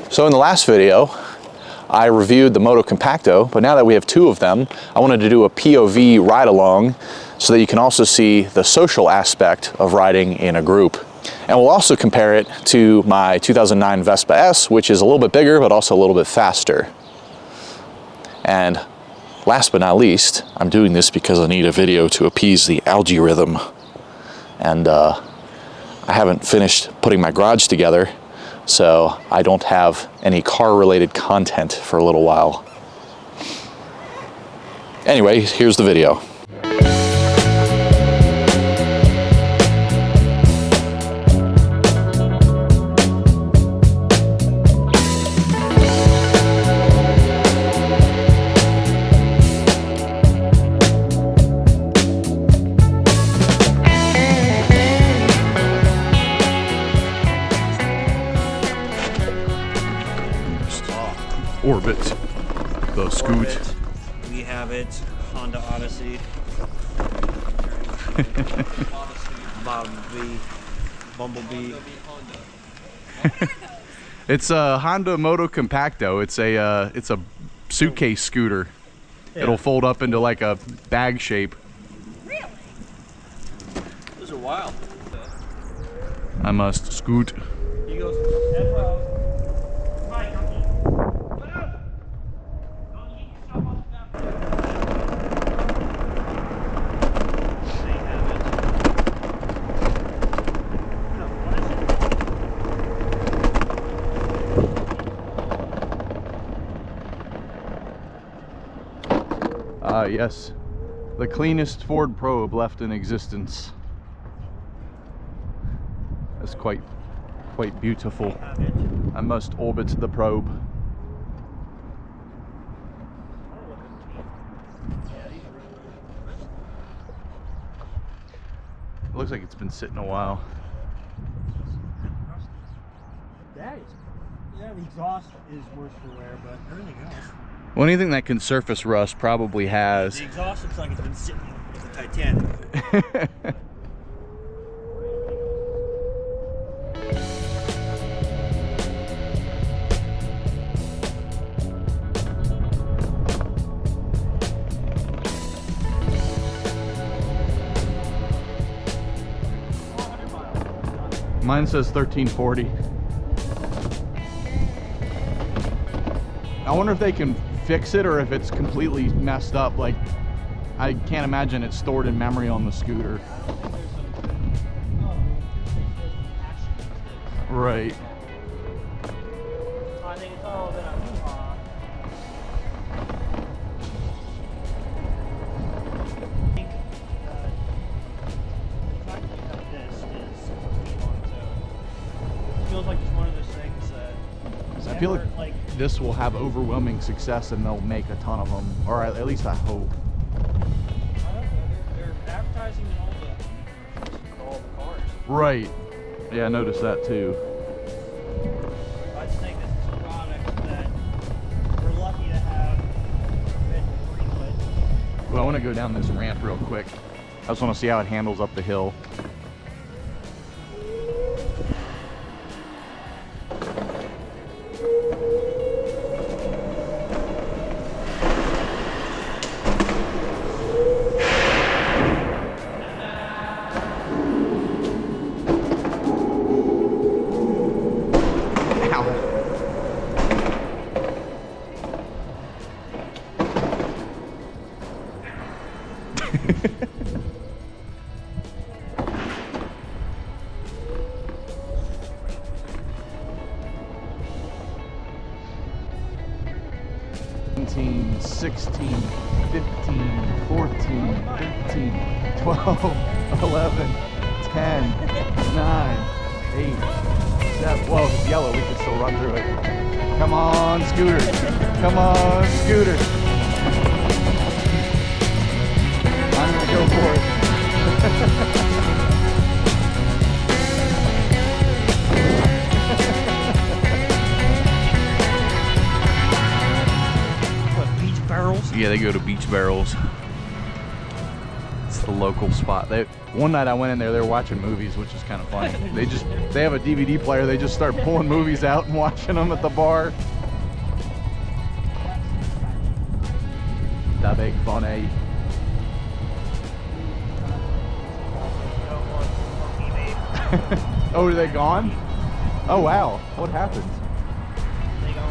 So in the last video, I reviewed the Motocompacto, but now that we have two of them, I wanted to do a POV ride along so that you can also see the social aspect of riding in a group. And we'll also compare it to my 2009 Vespa S, which is a little bit bigger, but also a little bit faster. And last but not least, I'm doing this because I need a video to appease the algorithm. And I haven't finished putting my garage together, so I don't have any car-related content for a little while. Anyway, here's the video. Orbit, the Scoot. We have it, Honda Odyssey. Bumblebee. It's a Honda Motocompacto. It's a suitcase scooter. Yeah. It'll fold up into like a bag shape. Really? Those are wild. I must scoot. He goes, hello. Yes, the cleanest Ford probe left in existence. That's quite beautiful. I must orbit the probe. It looks like it's been sitting a while. Yeah, the exhaust is worse for wear, but everything else. Well, anything that can surface rust probably has. The exhaust looks like it's been sitting with the Titanic. Mine says 1340. I wonder if they can fix it or if it's completely messed up. Like, I can't imagine it's stored in memory on the scooter. Right. I think it's all been a hoo-ha. I think the fact that you have this is complete on its own. It feels like it's one of those things that I feel like this will have overwhelming success and they'll make a ton of them, or at least I hope. They're advertising in all the cars. Right. Yeah, I noticed that too. I just think this is a product that we're lucky to have free with. Well, I want to go down this ramp real quick. I just want to see how it handles up the hill. $17, $16, $15, $14, $15, $12, $11, $10, $9, $8, $7. Well, if it's yellow, we can still run through it. Come on, scooter. Come on, scooter. I'm gonna go for it. What, beach barrels? Yeah, they go to beach barrels. the local spot. One night I went in there, they were watching movies, which is kind of funny. They have a DVD player, they just start pulling movies out and watching them at the bar. That big funny. Oh, are they gone? Oh wow, what happened? They go.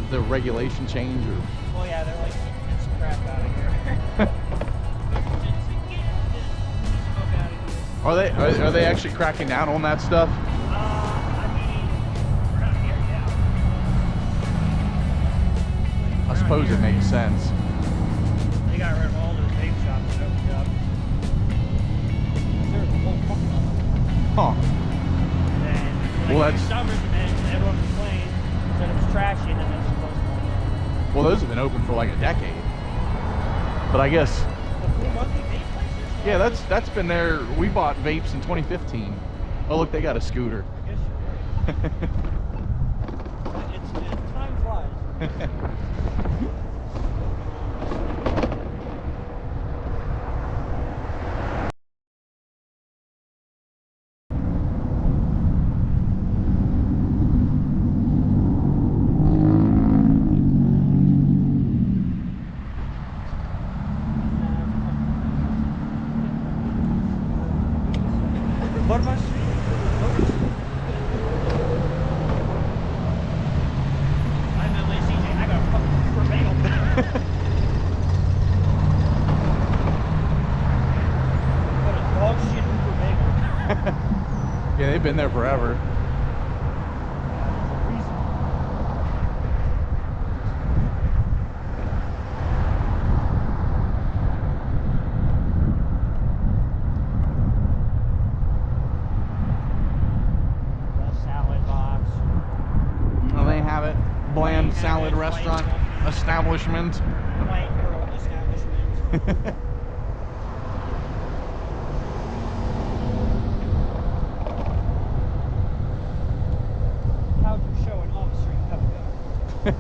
The regulation change or? Well, yeah, they're like, get this crap out of here. Are they actually cracking down on that stuff? I mean, around here, yeah. I suppose it makes sense. They got rid of all those vape shops that opened up. There was a whole fucking lot. Huh. And Well, like, that's- summers, and everyone complained that it was trashy, and then it's supposed to. Well, those have been open for like a decade. But I guess, The cool monkey vape places? yeah, that's been there. We bought vapes in 2015. Oh, look, they got a scooter. I guess you're right. It's time flies. What am I saying? I'm the lazy CJ. I got a fucking prevail. What a dog shit prevail. Yeah, they've been there forever. Salad box. Well, they have it. Bland salad restaurant establishment. White girl establishment. How'd you show an off-street cup go?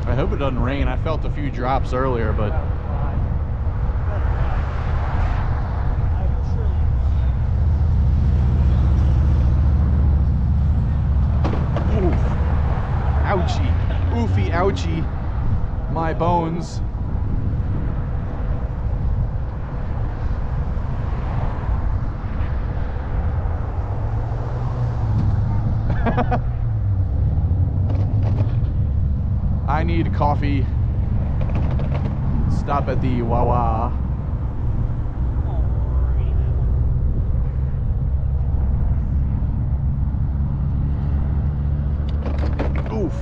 I hope it doesn't rain. I felt a few drops earlier, but oof. Ouchie. Oofy ouchie. My bones. I need coffee. Stop at the Wawa. Oof.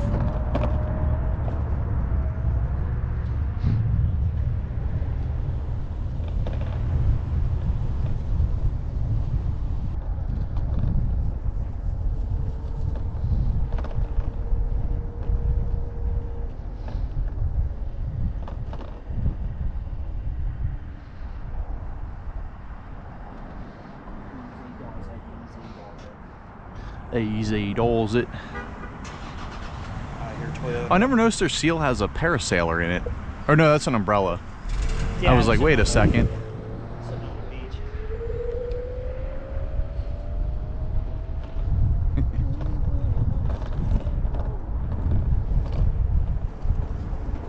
Easy does it. I never noticed their seal has a parasailer in it. Or no, that's an umbrella. I was like, wait a second.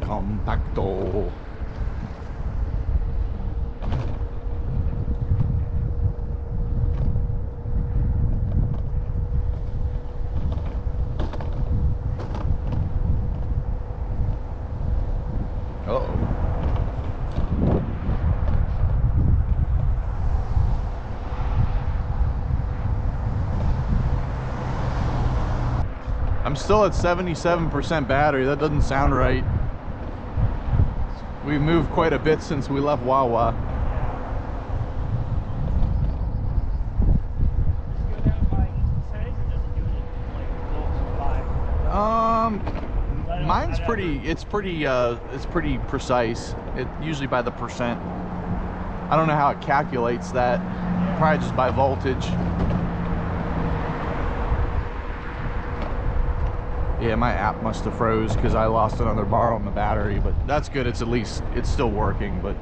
Compacto. Uh-oh. I'm still at 77% battery. That doesn't sound right. We've moved quite a bit since we left Wawa. Mine's it's pretty precise. It usually by the percent. I don't know how it calculates that. probably just by voltage. Yeah, my app must have froze because I lost another bar on the battery, but that's good. It's at least, it's still working, but.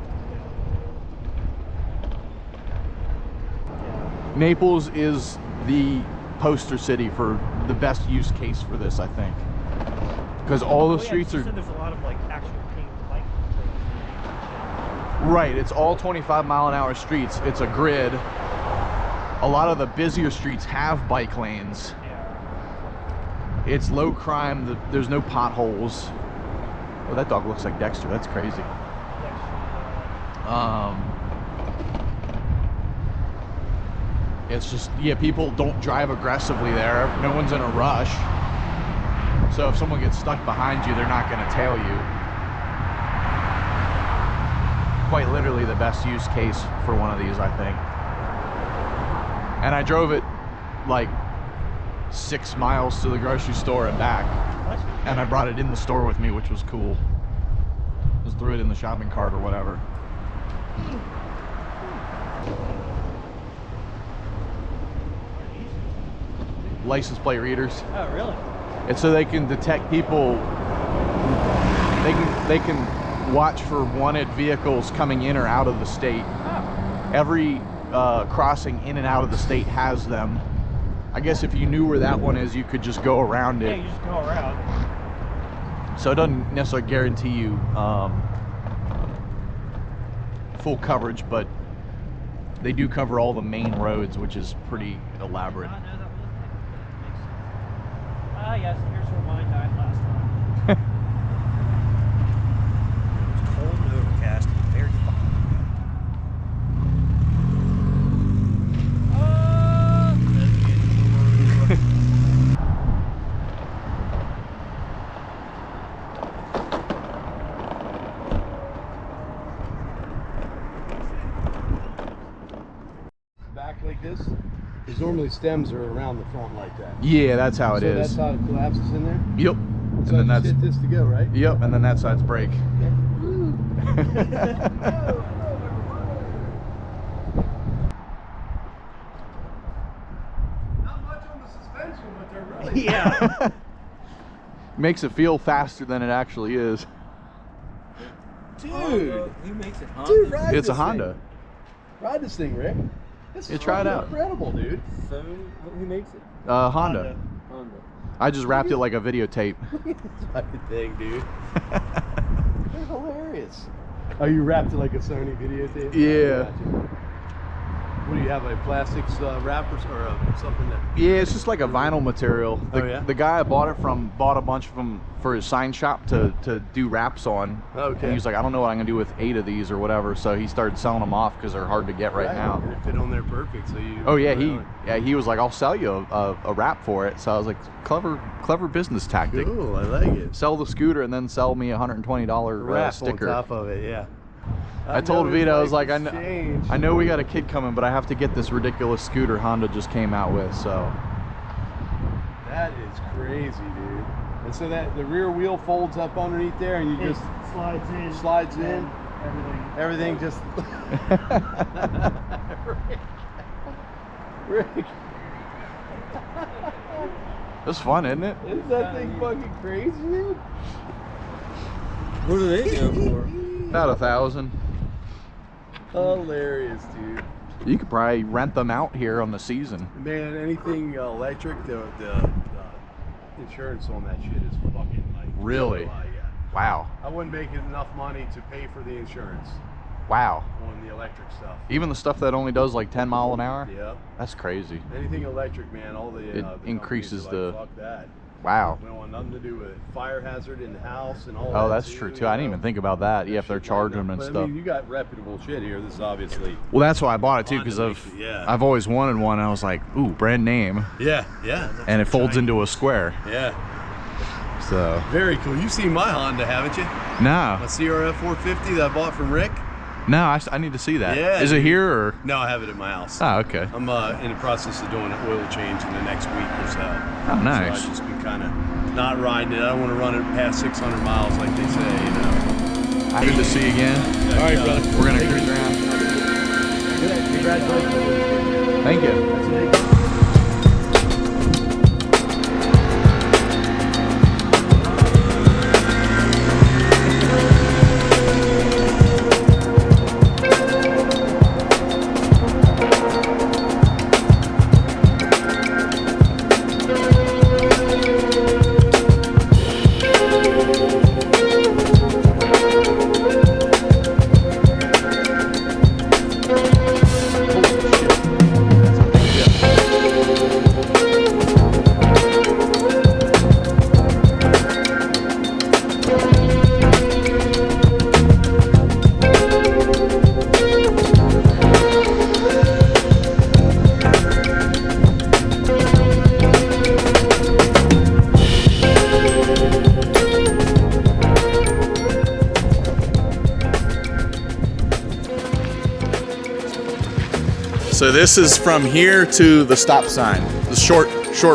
Naples is the poster city for the best use case for this, I think. Because all the streets are... There's a lot of like actual paved bike lanes. Right, it's all 25-mile-an-hour streets. It's a grid. A lot of the busier streets have bike lanes. It's low crime. There's no potholes. Oh, that dog looks like Dexter. That's crazy. It's just, yeah, people don't drive aggressively there. No one's in a rush. So if someone gets stuck behind you, they're not going to tail you. Quite literally the best use case for one of these, I think. And I drove it like 6 miles to the grocery store and back. And I brought it in the store with me, which was cool. Just threw it in the shopping cart or whatever. License plate readers. Oh, really? It's so they can detect people. They can watch for wanted vehicles coming in or out of the state. Oh. Every crossing in and out of the state has them. I guess if you knew where that one is, you could just go around it. Yeah, you just go around. So it doesn't necessarily guarantee you full coverage, but they do cover all the main roads, which is pretty elaborate. Ah, yes, here's where mine died last time. It was cold and overcast, very fucking Back like this? Because normally stems are around the front like that. Yeah, that's how it So is. that's how it collapses in there? Yep. So And then I that's just hit this to go, right? yep, and then that side's brake. Not much on the suspension, but they're really yeah. Makes it feel faster than it actually is. Dude! Who makes it? Dude, ride It's this a Honda. thing. Ride this thing, Rick. This Yeah, is try it out. incredible, dude. So, who makes it? Honda. Honda. I just wrapped it like a videotape. Look at this fucking thing, dude. They're hilarious. Oh, you wrapped it like a Sony videotape? Yeah. Gotcha. What do you have, like plastics wrappers or something that? Yeah, it's just like a vinyl material. The, Oh, yeah? the guy I bought it from bought a bunch of them for his sign shop to do wraps on. Okay. And he was like, I don't know what I'm gonna do with 8 of these or whatever. So he started selling them off because they're hard to get right now. And it fit on there perfect. So you. Oh yeah, he was like, I'll sell you a wrap for it. So I was like, clever business tactic. Cool, I like it. Sell the scooter and then sell me a $120 Wrap sticker. on top of it, yeah. I told Vito, I was like, I I know we got a kid coming, but I have to get this ridiculous scooter Honda just came out with. So That is crazy, dude. And so that the rear wheel folds up underneath there, and you just Slides in. in. Everything. Everything just. Rick, it's fun, isn't it? isn't that thing fucking crazy, dude? What do they go for? About 1,000. Hilarious, dude. You could probably rent them out here on the season. Man, anything electric, the insurance on that shit is fucking like. Really? Yeah. Wow. I wouldn't make enough money to pay for the insurance Wow. on the electric stuff. Even the stuff that only does like 10 mile an hour? Yep. That's crazy. Anything electric, man, all the It increases companies are the- like, fuck that. Wow. We don't want nothing to do with it. Fire hazard in the house and all that. Oh, that's true too. I didn't even think about that. Yeah, if they're charging them and But, stuff. I mean, you got reputable shit here. This is obviously. Well, that's why I bought it too, Honda because makes it, yeah. I've always wanted one. And I was like, ooh, brand name, Yeah, yeah. and it folds into a square. Yeah. So Very cool. You've seen my Honda, haven't you? no, My CRF 450 that I bought from Rick. no, I need to see that. Yeah, Is it dude. here or? No, I have it at my house. Oh, okay. I'm in the process of doing an oil change in the next week or so. Oh, nice. So I've just been kind of not riding it. I don't want to run it past 600 miles like they say, you know. Good to see you again. All right, brother. We're gonna cruise around. Congratulations. Thank you. That's a big So this is from here to the stop sign. The short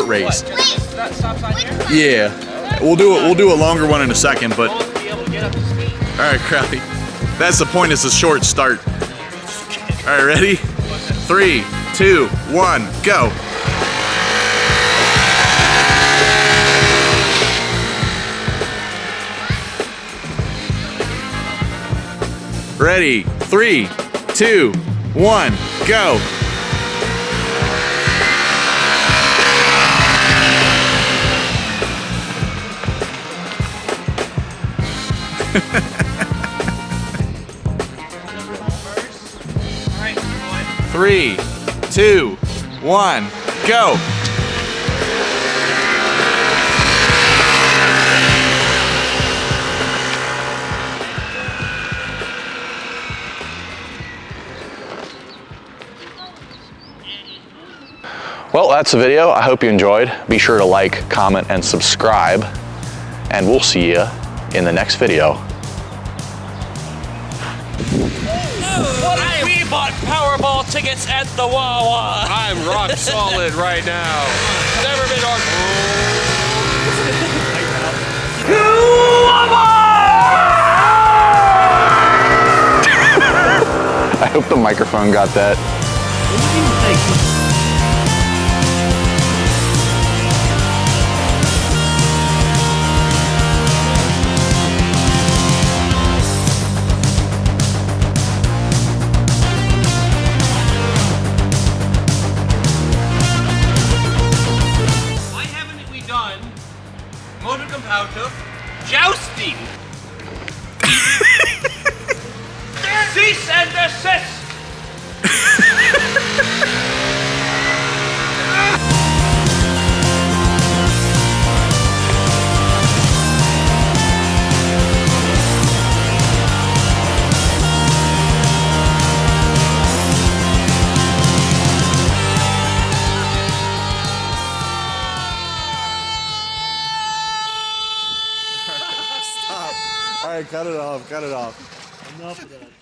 race. That stop sign here? Yeah. We'll do a longer one in a second, but Both be able to get up to speed. all right, Crowley. That's the point. It's a short start. All right, ready? 3, 2, 1, go. Ready? 3, 2, 1, go. Alright, everyone. 3, 2, 1, go. Well, that's the video. I hope you enjoyed. Be sure to like, comment, and subscribe. And we'll see you in the next video. What if we bought Powerball tickets at the Wawa? I'm rock solid right now. Never been on. I hope the microphone got that. Why haven't we done Motocompacto jousting? Cease and desist! Stop. All right, cut it off. Cut it off. Enough of that.